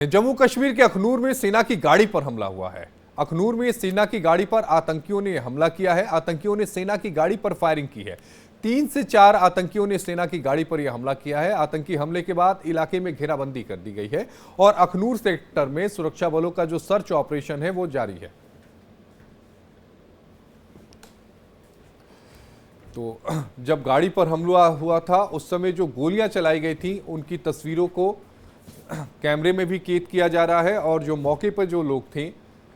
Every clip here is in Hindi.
जम्मू कश्मीर के अखनूर में सेना की गाड़ी पर हमला हुआ है। अखनूर में सेना की गाड़ी पर आतंकियों ने हमला किया है। आतंकियों ने सेना की गाड़ी पर फायरिंग की है। 3 से 4 आतंकियों ने सेना की गाड़ी पर यह हमला किया है। आतंकी हमले के बाद इलाके में घेराबंदी कर दी गई है और अखनूर सेक्टर में सुरक्षा बलों का जो सर्च ऑपरेशन है वो जारी है। तो जब गाड़ी पर हमला हुआ था उस समय जो गोलियां चलाई गई थी उनकी तस्वीरों को कैमरे में भी कैद किया जा रहा है और जो मौके पर जो लोग थे,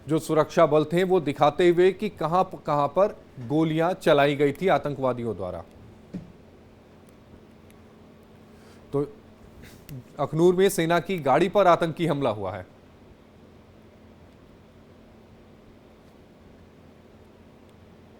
जो सुरक्षा बल थे, वो दिखाते हुए कि कहां पर गोलियां चलाई गई थी आतंकवादियों द्वारा। तो अखनूर में सेना की गाड़ी पर आतंकी हमला हुआ है।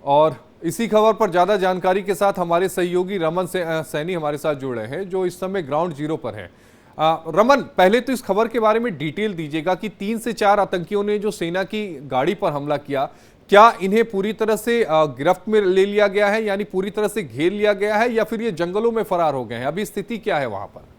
और इसी खबर पर ज्यादा जानकारी के साथ हमारे सहयोगी रमन सैनी हमारे साथ जुड़ रहे हैं, जो इस समय ग्राउंड जीरो पर हैं। रमन, पहले तो इस खबर के बारे में डिटेल दीजिएगा कि 3 से 4 आतंकियों ने जो सेना की गाड़ी पर हमला किया, क्या इन्हें पूरी तरह से गिरफ्त में ले लिया गया है, यानी पूरी तरह से घेर लिया गया है, या फिर ये जंगलों में फरार हो गए हैं? अभी स्थिति क्या है वहां पर?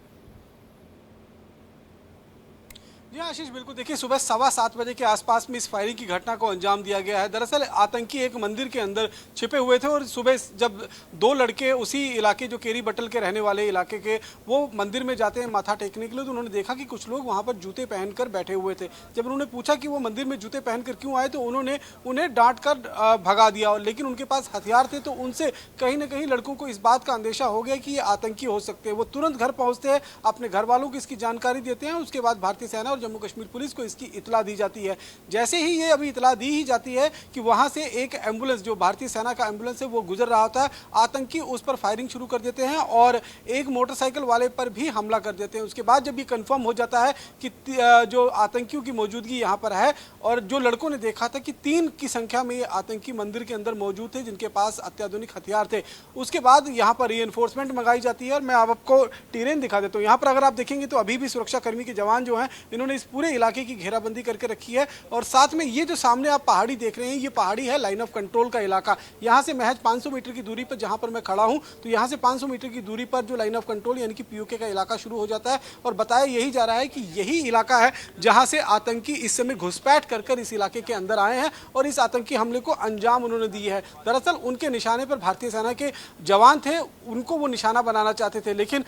जी आशीष, बिल्कुल। देखिए, सुबह 7:15 बजे के आसपास में इस फायरिंग की घटना को अंजाम दिया गया है। दरअसल आतंकी एक मंदिर के अंदर छिपे हुए थे और सुबह जब 2 लड़के उसी इलाके, जो केरी बटल के रहने वाले इलाके के, वो मंदिर में जाते हैं माथा टेकने के लिए, तो उन्होंने देखा कि कुछ लोग वहां पर जूते पहनकर बैठे हुए थे। जब उन्होंने पूछा कि वो मंदिर में जूते पहनकर क्यों आए, तो उन्होंने उन्हें डांट कर भगा दिया। लेकिन उनके पास हथियार थे, तो उनसे कहीं ना कहीं लड़कों को इस बात का अंदेशा हो गया कि ये आतंकी हो सकते हैं। वो तुरंत घर पहुंचते हैं, अपने घर वालों को इसकी जानकारी देते हैं। उसके बाद भारतीय सेना और जम्मू कश्मीर पुलिस को इसकी इतला दी जाती है। जैसे ही ये अभी इतला दी ही जाती है कि वहां से एक एम्बुलेंस, जो भारतीय सेना का एम्बुलेंस है, वो गुजर रहा होता है, आतंकी उस पर फायरिंग शुरू कर देते हैं और एक मोटरसाइकिल वाले पर भी हमला कर देते हैं। उसके बाद जब ये कंफर्म हो जाता है कि जो आतंकियों की मौजूदगी यहां पर है, और जो लड़कों ने देखा था कि 3 की संख्या में ये आतंकी मंदिर के अंदर मौजूद थे जिनके पास अत्याधुनिक हथियार थे, उसके बाद यहां पर रीइंफोर्समेंट मंगाई जाती है। और मैं आपको टेरेन दिखा देता हूं। यहां पर अगर आप देखेंगे तो अभी भी सुरक्षा कर्मी के जवान जो हैं, इन्होंने इस पूरे इलाके की घेराबंदी करके रखी है। और साथ में ये जो सामने आप पहाड़ी देख रहे हैं, ये पहाड़ी है लाइन ऑफ कंट्रोल का इलाका। यहां से महज 500 मीटर की दूरी पर जहां पर मैं खड़ा हूं, तो यहां से 500 मीटर की दूरी पर जो लाइन ऑफ कंट्रोल यानी कि पीओके का इलाका शुरू हो जाता है। और बताया यही जा रहा है कि यही इलाका है जहां से आतंकी इस समय घुसपैठ कर इस इलाके के अंदर आए हैं और इस आतंकी हमले को अंजाम उन्होंने दी है। दरअसल उनके निशाने पर भारतीय सेना के जवान थे, उनको वो निशाना बनाना चाहते थे, लेकिन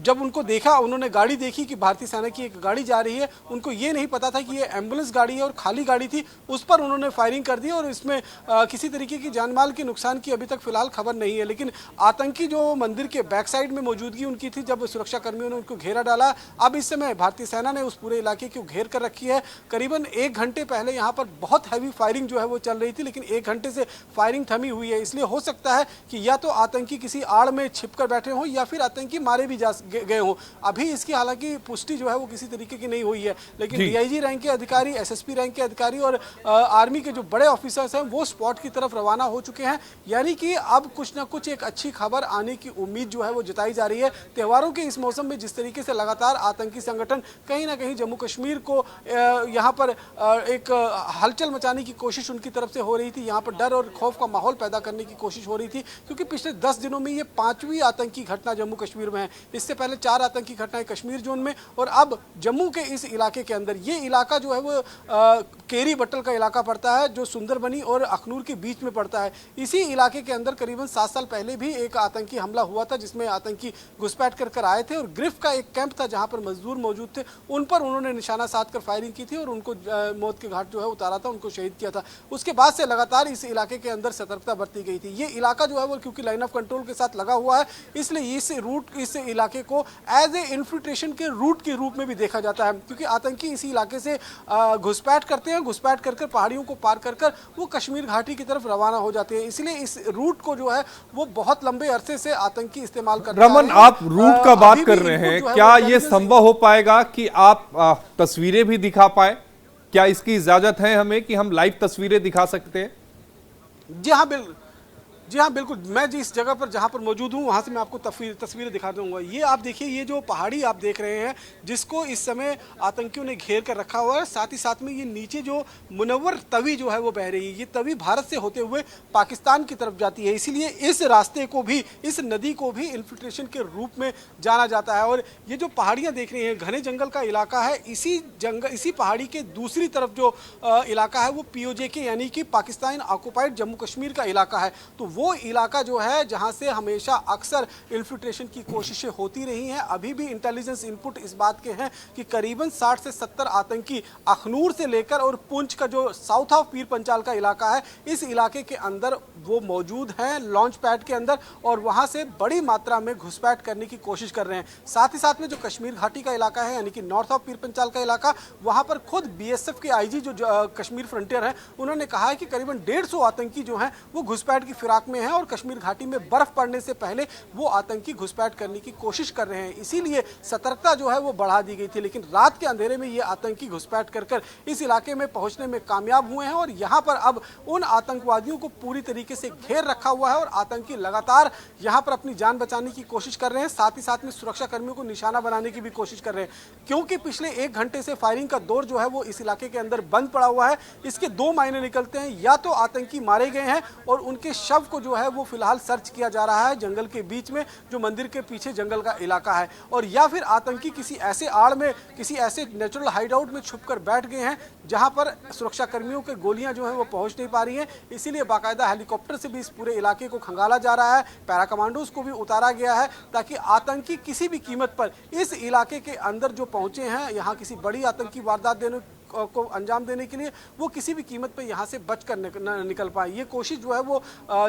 जब उनको देखा, उन्होंने गाड़ी देखी कि भारतीय सेना की एक गाड़ी जा रही है, उनको ये नहीं पता था कि ये एम्बुलेंस गाड़ी है और खाली गाड़ी थी, उस पर उन्होंने फायरिंग कर दी। और इसमें किसी तरीके की जानमाल के नुकसान की अभी तक फिलहाल खबर नहीं है। लेकिन आतंकी जो मंदिर के बैक साइड में मौजूदगी उनकी थी, जब सुरक्षा कर्मियों ने उनको घेरा डाला, अब इस समय भारतीय सेना ने उस पूरे इलाके को घेर कर रखी है। करीबन 1 घंटे पहले यहाँ पर बहुत हैवी फायरिंग जो है वो चल रही थी, लेकिन 1 घंटे से फायरिंग थमी हुई है। इसलिए हो सकता है कि या तो आतंकी किसी आड़ में छिप कर बैठे हों या फिर आतंकी मारे भी गए हों। अभी इसकी हालांकि पुष्टि जो है वो किसी तरीके की नहीं हुई है, लेकिन डीआईजी रैंक के अधिकारी, एसएसपी रैंक के अधिकारी और आर्मी के जो बड़े ऑफिसर्स हैं वो स्पॉट की तरफ रवाना हो चुके हैं। यानी कि अब कुछ ना कुछ एक अच्छी खबर आने की उम्मीद जो है वो जताई जा रही है। त्योहारों के इस मौसम में जिस तरीके से लगातार आतंकी संगठन कहीं ना कहीं जम्मू कश्मीर को यहाँ पर एक हलचल मचाने की कोशिश उनकी तरफ से हो रही थी, यहाँ पर डर और खौफ का माहौल पैदा करने की कोशिश हो रही थी, क्योंकि पिछले 10 दिनों में ये 5वीं आतंकी घटना जम्मू कश्मीर में है। इससे पहले 4 आतंकी घटनाएं कश्मीर जोन में और अब जम्मू के इस इलाके के अंदर। ये इलाका जो है वो केरी बटल का इलाका पड़ता है, जो सुंदरबनी और अखनूर के बीच में पड़ता है। इसी इलाके के अंदर करीबन 7 साल पहले भी एक आतंकी हमला हुआ था, जिसमें आतंकी घुसपैठ कर आए थे और गिरफ्त का एक कैंप था जहां पर मजदूर मौजूद थे, उन पर उन्होंने निशाना साधकर फायरिंग की थी और उनको मौत के घाट जो है उतारा था, उनको शहीद किया था। उसके बाद से लगातार इस इलाके के अंदर सतर्कता बरती गई थी। ये इलाका जो है वो क्योंकि लाइन ऑफ कंट्रोल के साथ लगा हुआ है, इसलिए इस इलाके को एज ए इन्फिल्ट्रेशन के रूट के रूप में भी देखा जाता है, क्योंकि आतंकी इसी इलाके से घुसपैठ करते हैं, घुसपैठ कर पहाड़ियों को पार कर वो कश्मीर घाटी की तरफ रवाना हो जाते हैं। इसलिए इस रूट को जो है वो बहुत लंबे अरसे से आतंकी इस्तेमाल करते हैं। रमन, आप रूट का बात कर रहे हैं, क्या ये संभव हो पाएगा कि आप तस्वीरें भी दिखा पाए? क्या इसकी इजाजत है हमें कि हम लाइव तस्वीरें दिखा सकते हैं? जी हाँ, बिल्कुल। जी हाँ, बिल्कुल। मैं जिस जगह पर जहाँ पर मौजूद हूँ वहाँ से मैं आपको तस्वीरें दिखा दूँगा। ये आप देखिए, ये जो पहाड़ी आप देख रहे हैं जिसको इस समय आतंकियों ने घेर कर रखा हुआ है, साथ ही साथ में ये नीचे जो मुनव्वर तवी जो है वो बह रही है। ये तवी भारत से होते हुए पाकिस्तान की तरफ जाती है, इसीलिए इस रास्ते को भी, इस नदी को भी इन्फिल्ट्रेशन के रूप में जाना जाता है। और ये जो पहाड़ियाँ देख रही हैं, घने जंगल का इलाका है। इसी पहाड़ी के दूसरी तरफ जो इलाका है वो POJ यानी कि पाकिस्तान ऑक्युपाइड जम्मू कश्मीर का इलाका है। तो वो इलाका जो है जहां से हमेशा अक्सर इन्फिल्ट्रेशन की कोशिशें होती रही हैं। अभी भी इंटेलिजेंस इनपुट इस बात के हैं कि करीबन 60 से 70 आतंकी अखनूर से लेकर और पुंछ का जो साउथ ऑफ पीर पंचाल का इलाका है, इस इलाके के अंदर वो मौजूद हैं, लॉन्च पैड के अंदर, और वहां से बड़ी मात्रा में घुसपैठ करने की कोशिश कर रहे हैं। साथ ही साथ में जो कश्मीर घाटी का इलाका है यानी कि नॉर्थ ऑफ पीर पंचाल का इलाका, वहां पर खुद BSF के IG जो कश्मीर फ्रंटियर है, उन्होंने कहा है कि करीबन 150 आतंकी जो हैं वो घुसपैठ की फिराक में हैं और कश्मीर घाटी में बर्फ पड़ने से पहले वो आतंकी घुसपैठ करने की कोशिश कर रहे हैं। इसीलिए सतर्कता जो है वो बढ़ा दी गई थी, लेकिन रात के अंधेरे में ये आतंकी घुसपैठ कर इस इलाके में पहुंचने में कामयाब हुए हैं और यहां पर अब उन आतंकवादियों को पूरी तरीके से घेर रखा हुआ है और आतंकी लगातार यहां पर अपनी जान बचाने की कोशिश कर रहे हैं। साथ ही साथ में सुरक्षा कर्मियों को निशाना बनाने की भी कोशिश कर रहे हैं, क्योंकि पिछले 1 घंटे से फायरिंग का दौर जो है वो इस इलाके के अंदर बंद पड़ा हुआ है। इसके 2 मायने निकलते हैं, या तो आतंकी मारे गए हैं और उनके शव को जो है वो फिलहाल सर्च किया जा रहा है जंगल के बीच में, जो मंदिर के पीछे जंगल का इलाका है, और या फिर आतंकी किसी ऐसे आड़ में, किसी ऐसे नेचुरल हाइडआउट में छुपकर बैठ गए हैं जहां पर सुरक्षा कर्मियों के गोलियां जो हैं वो पहुंच नहीं पा रही हैं। इसीलिए बाकायदा हेलीकॉप्टर से भी इस पूरे इलाके को खंगाला जा रहा है, पैरा कमांडोज को भी उतारा गया है, ताकि आतंकी किसी भी कीमत पर इस इलाके के अंदर जो पहुंचे हैं, यहाँ किसी बड़ी आतंकी वारदात को अंजाम देने के लिए, वो किसी भी कीमत पे यहाँ से बच कर निकल पाए। ये कोशिश जो है वो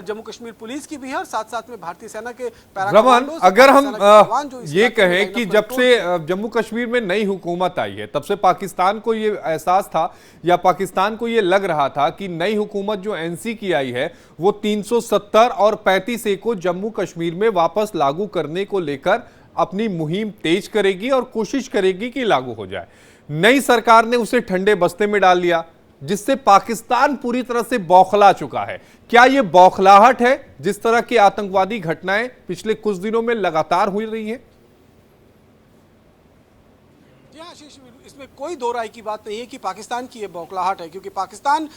जम्मू कश्मीर पुलिस की भी है और साथ साथ में भारतीय सेना के रमन, अगर हम ये कहें कि जब से जम्मू कश्मीर में नई हुकूमत आई है, तब से पाकिस्तान को ये एहसास था या पाकिस्तान को ये लग रहा था कि नई हुकूमत जो NC की आई है वो 370 और 35A को जम्मू कश्मीर में वापस लागू करने को लेकर अपनी मुहिम तेज करेगी और कोशिश करेगी कि लागू हो जाए। नई सरकार ने उसे ठंडे बस्ते में डाल दिया, जिससे पाकिस्तान पूरी तरह से बौखला चुका है। क्या यह बौखलाहट है जिस तरह की आतंकवादी घटनाएं पिछले कुछ दिनों में लगातार हो रही हैं? आशीष, इसमें कोई दो राय की बात नहीं है कि पाकिस्तान की ये बौखलाहट है, क्योंकि पाकिस्तान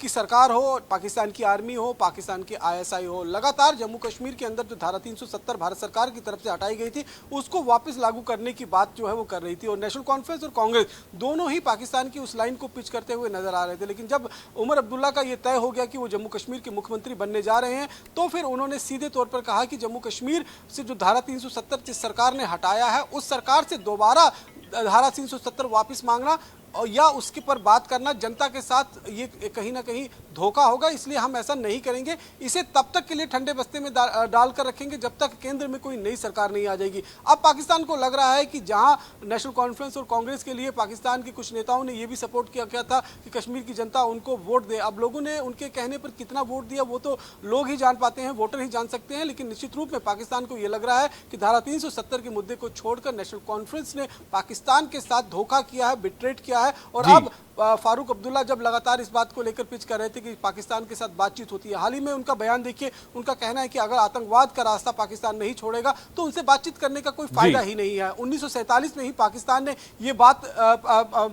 की सरकार हो, पाकिस्तान की आर्मी हो, पाकिस्तान की ISI हो, लगातार जम्मू कश्मीर के अंदर जो धारा 370 भारत सरकार की तरफ से हटाई गई थी उसको वापस लागू करने की बात जो है वो कर रही थी। और नेशनल कॉन्फ्रेंस और कांग्रेस दोनों ही पाकिस्तान की उस लाइन को पिच करते हुए नजर आ रहे थे। लेकिन जब उमर अब्दुल्ला का ये तय हो गया कि वो जम्मू कश्मीर के मुख्यमंत्री बनने जा रहे हैं, तो फिर उन्होंने सीधे तौर पर कहा कि जम्मू कश्मीर से जो धारा 370 जिस सरकार ने हटाया है, उस सरकार से दोबारा धारा 370 वापस मांगना और या उसके पर बात करना जनता के साथ ये कहीं ना कहीं धोखा होगा, इसलिए हम ऐसा नहीं करेंगे। इसे तब तक के लिए ठंडे बस्ते में डाल कर रखेंगे जब तक केंद्र में कोई नई सरकार नहीं आ जाएगी। अब पाकिस्तान को लग रहा है कि जहां नेशनल कॉन्फ्रेंस और कांग्रेस के लिए पाकिस्तान के कुछ नेताओं ने यह भी सपोर्ट किया था कि कश्मीर की जनता उनको वोट दे, अब लोगों ने उनके कहने पर कितना वोट दिया वो तो लोग ही जान पाते हैं, वोटर ही जान सकते हैं। लेकिन निश्चित रूप में पाकिस्तान को यह लग रहा है कि धारा 370 के मुद्दे को छोड़कर नेशनल कॉन्फ्रेंस ने पाकिस्तान के साथ धोखा किया है, बिट्रेट किया है। और अब फारूक अब्दुल्ला जब लगातार इस बात को लेकर पिच कर रहे थे कि पाकिस्तान के साथ बातचीत होती है, हाल ही में उनका बयान देखिए, उनका कहना है कि अगर आतंकवाद का रास्ता पाकिस्तान नहीं छोड़ेगा तो उनसे बातचीत करने का कोई फायदा ही नहीं है। 1947 में ही पाकिस्तान ने ये बात,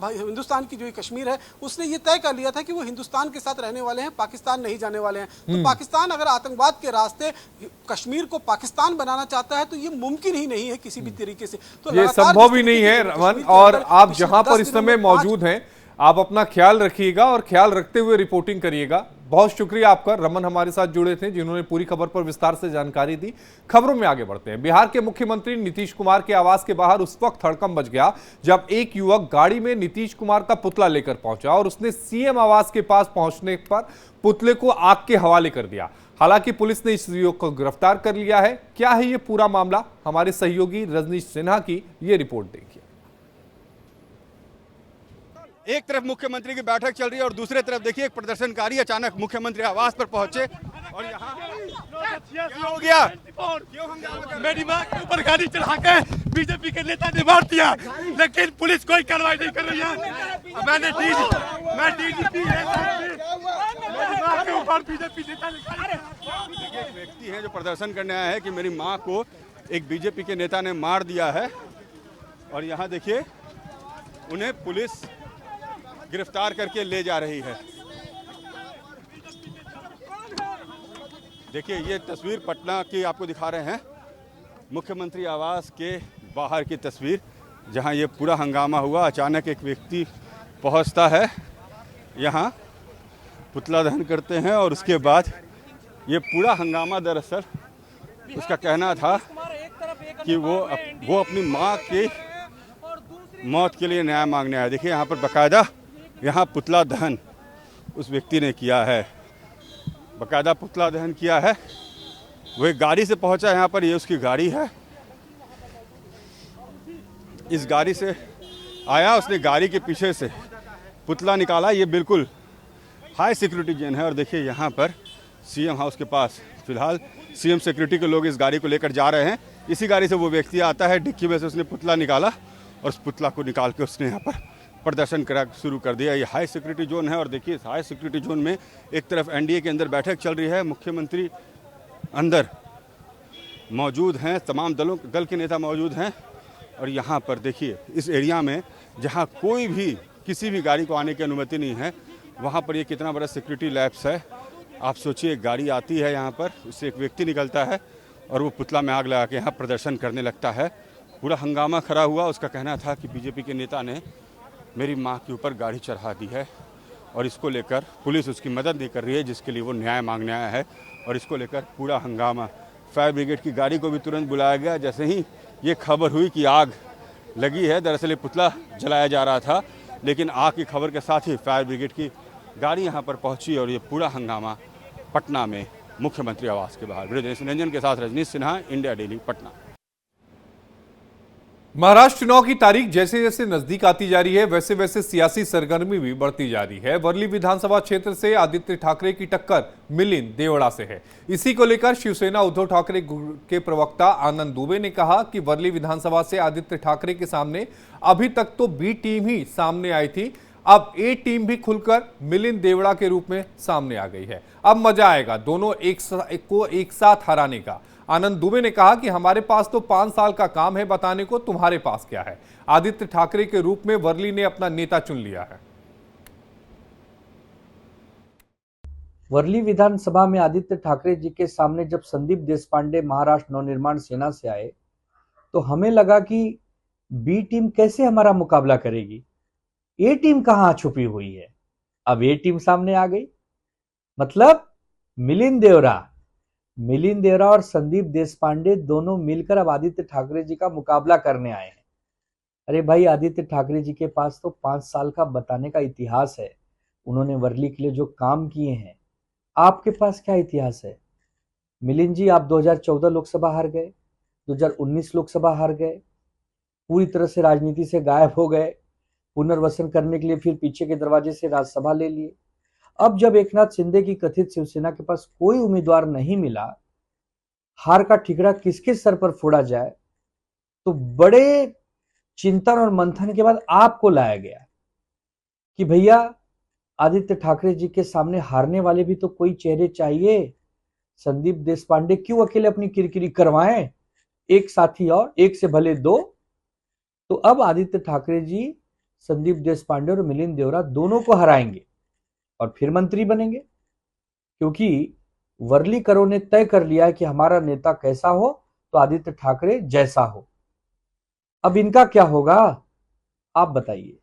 हिंदुस्तान की जो कश्मीर है उसने ये तय कर लिया था कि वो हिंदुस्तान के साथ रहने वाले हैं, पाकिस्तान नहीं जाने वाले हैं। तो पाकिस्तान अगर आतंकवाद के रास्ते कश्मीर को पाकिस्तान बनाना चाहता है तो ये मुमकिन ही नहीं है किसी भी तरीके से। तो ये संभव ही नहीं है रमन। और आप जहां पर इस समय मौजूद हैं, आप अपना ख्याल रखिएगा और ख्याल रखते हुए रिपोर्टिंग करिएगा। बहुत शुक्रिया आपका। रमन हमारे साथ जुड़े थे, जिन्होंने पूरी खबर पर विस्तार से जानकारी दी। खबरों में आगे बढ़ते हैं। बिहार के मुख्यमंत्री नीतीश कुमार के आवास के बाहर उस वक्त हड़कंप मच गया जब एक युवक गाड़ी में नीतीश कुमार का पुतला लेकर पहुंचा और उसने CM आवास के पास पहुंचने पर पुतले को आग के हवाले कर दिया। हालांकि पुलिस ने इस युवक को गिरफ्तार कर लिया है। क्या है ये पूरा मामला, हमारे सहयोगी रजनीश सिन्हा की ये रिपोर्ट देखिए। एक तरफ मुख्यमंत्री की बैठक चल रही है और दूसरी तरफ देखिए एक प्रदर्शनकारी अचानक मुख्यमंत्री आवास पर पहुंचे और यहाँ क्या हो गया? मेरी मां के ऊपर गाड़ी चढ़ा के बीजेपी के नेता ने मार दिया, लेकिन पुलिस कोई कार्रवाई नहीं कर रही है। मैं DGP दिमाग के ऊपर बीजेपी नेता ने देखिए एक व्यक्ति है जो प्रदर्शन करने आया है कि मेरी माँ को एक बीजेपी के नेता ने मार दिया है, और यहाँ देखिए उन्हें पुलिस गिरफ्तार करके ले जा रही है। देखिए ये तस्वीर पटना की आपको दिखा रहे हैं, मुख्यमंत्री आवास के बाहर की तस्वीर, जहां ये पूरा हंगामा हुआ। अचानक एक व्यक्ति पहुंचता है, यहां पुतला दहन करते हैं और उसके बाद ये पूरा हंगामा, दरअसल उसका कहना था कि वो अपनी माँ की मौत के लिए न्याय मांगने आया। देखिए यहाँ पर बाकायदा यहाँ पुतला दहन उस व्यक्ति ने किया है, बाकायदा पुतला दहन किया है। वो एक गाड़ी से पहुंचा यहाँ पर, ये उसकी गाड़ी है, इस गाड़ी से आया, उसने गाड़ी के पीछे से पुतला निकाला। ये बिल्कुल हाई सिक्योरिटी जेल है, और देखिए यहाँ पर सीएम हाउस के पास फिलहाल सीएम सिक्योरिटी के लोग इस गाड़ी को लेकर जा रहे हैं। इसी गाड़ी से वो व्यक्ति आता है, डिक्की में से उसने पुतला निकाला और उस पुतला को निकाल के उसने यहाँ पर प्रदर्शन करा शुरू कर दिया। ये हाई सिक्योरिटी जोन है, और देखिए इस हाई सिक्योरिटी जोन में एक तरफ एनडीए के अंदर बैठक चल रही है, मुख्यमंत्री अंदर मौजूद हैं, तमाम दल के नेता मौजूद हैं, और यहाँ पर देखिए इस एरिया में जहाँ कोई भी किसी भी गाड़ी को आने की अनुमति नहीं है, वहाँ पर ये कितना बड़ा सिक्योरिटी लैप्स है। आप सोचिए, एक गाड़ी आती है यहाँ पर, उससे एक व्यक्ति निकलता है और वो पुतला में आग लगा के यहाँ प्रदर्शन करने लगता है। पूरा हंगामा खड़ा हुआ। उसका कहना था कि बीजेपी के नेता ने मेरी माँ के ऊपर गाड़ी चढ़ा दी है, और इसको लेकर पुलिस उसकी मदद नहीं कर रही है, जिसके लिए वो न्याय मांगने आया है, और इसको लेकर पूरा हंगामा। फायर ब्रिगेड की गाड़ी को भी तुरंत बुलाया गया। जैसे ही ये खबर हुई कि आग लगी है, दरअसल ये पुतला जलाया जा रहा था, लेकिन आग की खबर के साथ ही फायर ब्रिगेड की गाड़ी यहाँ पर पहुँची, और ये पूरा हंगामा पटना में मुख्यमंत्री आवास के बाहर। ब्रिजेश रंजन के साथ रजनीश सिन्हा, इंडिया डेली, पटना। महाराष्ट्र चुनाव की तारीख जैसे जैसे नजदीक आती जा रही है, वैसे वैसे सियासी सरगर्मी भी बढ़ती जा रही है। वर्ली विधानसभा क्षेत्र से आदित्य ठाकरे की टक्कर मिलिंद देवड़ा से है। इसी को लेकर शिवसेना उद्धव ठाकरे के प्रवक्ता आनंद दुबे ने कहा कि वर्ली विधानसभा से आदित्य ठाकरे के सामने अभी तक तो बी टीम ही सामने आई थी, अब ए टीम भी खुलकर मिलिंद देवड़ा के रूप में सामने आ गई है। अब मजा आएगा दोनों एक साथ हराने का। आनंद दुबे ने कहा कि हमारे पास तो 5 साल का काम है बताने को, तुम्हारे पास क्या है। आदित्य ठाकरे के रूप में वर्ली ने अपना नेता चुन लिया है। वर्ली विधानसभा में आदित्य ठाकरे जी के सामने जब संदीप देशपांडे महाराष्ट्र नवनिर्माण सेना से आए, तो हमें लगा कि बी टीम कैसे हमारा मुकाबला करेगी, ए टीम कहां छुपी हुई है। अब ए टीम सामने आ गई, मतलब मिलिंद देवरा और संदीप देशपांडे दोनों मिलकर अब आदित्य ठाकरे जी का मुकाबला करने आए हैं। अरे भाई, आदित्य ठाकरे जी के पास तो 5 साल का बताने का इतिहास है। उन्होंने वर्ली के लिए जो काम किए हैं, आपके पास क्या इतिहास है? मिलिंद जी, आप 2014 लोकसभा हार गए, 2019 लोकसभा हार गए, पूरी तरह से राजनीति से गायब हो गए, पुनर्वसन करने के लिए फिर पीछे के दरवाजे से राज्यसभा ले लिए। अब जब एकनाथ शिंदे की कथित शिवसेना के पास कोई उम्मीदवार नहीं मिला, हार का ठिकरा किसके सर पर फोड़ा जाए, तो बड़े चिंतन और मंथन के बाद आपको लाया गया कि भैया आदित्य ठाकरे जी के सामने हारने वाले भी तो कोई चेहरे चाहिए। संदीप देशपांडे क्यों अकेले अपनी किरकिरी करवाएं, एक साथी और, एक से भले 2। तो अब आदित्य ठाकरे जी संदीप देशपांडे और मिलिंद देवरा दोनों को हराएंगे और फिर मंत्री बनेंगे, क्योंकि वर्लीकरों ने तय कर लिया है कि हमारा नेता कैसा हो तो आदित्य ठाकरे जैसा हो। अब इनका क्या होगा, आप बताइए।